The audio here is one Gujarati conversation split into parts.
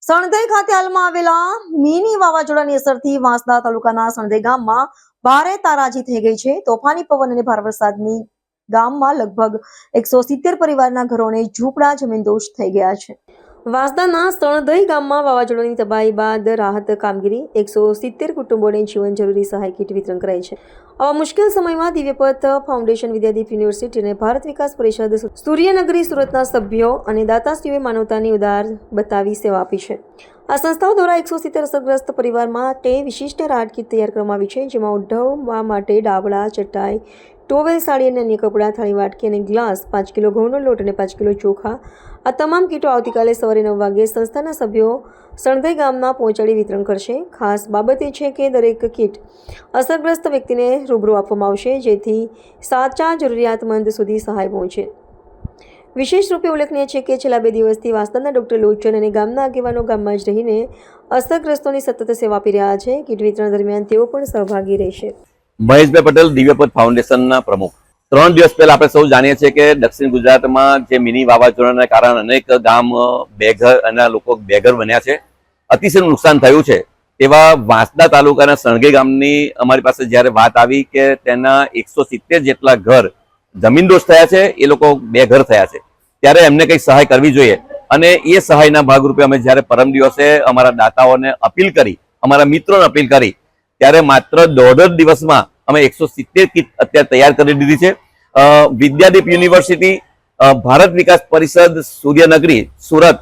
સણધઈ ખાતે હાલમાં આવેલા મિની વાવાઝોડાની અસરથી વાંસદા તાલુકાના સણધઈ ગામમાં ભારે તારાજી થઈ ગઈ છે। તોફાની પવન અને ભારે વરસાદની ગામમાં લગભગ 170 પરિવારના ઘરોને ઝૂંપડા જમીનદોસ્ત થઈ ગયા છે। વાંસદાના સણધઈ ગામમાં વાવાઝોડાની તબાહી બાદ રાહત કામગીરી 170 કુટુંબોને જીવન જરૂરી સહાય કીટ વિતરણ કરાઈ છે। આવા મુશ્કેલ સમયમાં દિવ્યપથ ફાઉન્ડેશન, વિદ્યાદીપ યુનિવર્સિટી અને ભારત વિકાસ પરિષદ, સૂર્યનગરી સુરતના સભ્યો અને દાતાશ્રીઓએ માનવતાની ઉદાર બતાવી સેવા આપી છે। આ સંસ્થાઓ દ્વારા 170 અસરગ્રસ્ત પરિવાર માટે વિશિષ્ટ રાહત કીટ તૈયાર કરવામાં આવી છે, જેમાં ઓઢવવા માટે ડાબડા, ચટાઈ, ટોવેલ, સાડી અને અન્ય કપડાં, થાળી, વાટકી અને ગ્લાસ, 5 કિલો ઘઉંનો લોટ અને 5 કિલો ચોખા, આ તમામ કીટો આવતીકાલે સવારે 9 વાગે સંસ્થાના સભ્યો સણધઈ ગામમાં પહોંચાડી વિતરણ કરશે। ખાસ બાબત એ છે કે દરેક કીટ અસરગ્રસ્ત વ્યક્તિને રૂબરૂ આપવામાં આવશે, જેથી સાચા જરૂરિયાતમંદ સુધી સહાય પહોંચે। વિશેષ રૂપે ઉલ્લેખનીય છે કે છેલ્લા 2 દિવસથી વાંસદાના ડોક્ટર લોચન અને ગામના આગેવાનો ગામમાં જ રહીને અસરગ્રસ્તોની સતત સેવા આપી રહ્યા છે। કીટ વિતરણ દરમિયાન તેઓ પણ સહભાગી રહેશે। મહેશભાઈ પટેલ, દિવ્યપથ ફાઉન્ડેશનના પ્રમુખ। 3 દિવસ પહેલા આપણે સૌ જાણીએ છીએ કે દક્ષિણ ગુજરાતમાં જે મિની વાવાઝોડાના કારણે અનેક ગામ બેઘર અને લોકો બેઘર બન્યા છે, અતિશય નુકસાન થયું છે। તેવા વાંસદા તાલુકાના સણધઈ ગામની અમારી પાસે જ્યારે વાત આવી કે તેના 170 જેટલા ઘર જમીનદોસ્ત થયા છે, એ લોકો બેઘર થયા છે, ત્યારે એમને કંઈક સહાય કરવી જોઈએ। અને એ સહાયના ભાગરૂપે અમે જ્યારે પરમ દિવસે અમારા દાતાઓને અપીલ કરી, અમારા મિત્રોને અપીલ કરી, ત્યારે માત્ર 1.5 દિવસમાં અમે 170 કીટ અત્યારે તૈયાર કરી દીધી છે। વિદ્યાદીપ યુનિવર્સિટી, ભારત વિકાસ પરિષદ, સૂર્યનગરી સુરત,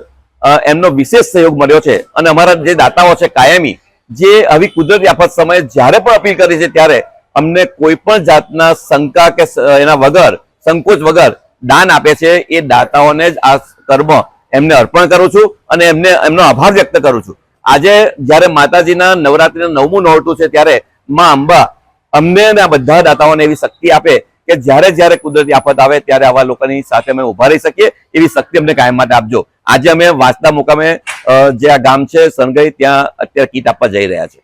એમનો વિશેષ સહયોગ મળ્યો છે। અને અમારા જે દાતાઓ છે કાયમી, જે આવી કુદરતી આફત સમયે જ્યારે પણ અપીલ કરી છે ત્યારે અમને કોઈ પણ જાતના શંકા કે એના વગર, સંકોચ વગર દાન આપે છે। એ દાતાઓને જ આ કર્મ એમને અર્પણ કરું છું અને એમનો આભાર વ્યક્ત કરું છું। આજે જ્યારે માતાજીના નવરાત્રીના 9મું નોરતું છે, ત્યારે માં અંબા અમને અને આ બધા દાતાઓને એવી શક્તિ આપે કે જ્યારે કુદરતી આફત આવે ત્યારે આવા લોકોની સાથે અમે ઉભા રહી શકીએ, એવી શક્તિ અમને કાયમ માટે આપજો। આજે અમે વાંસદા મુકામે જે આ ગામ છે સણધઈ, ત્યાં અત્યારે કીટ આપવા જઈ રહ્યા છે।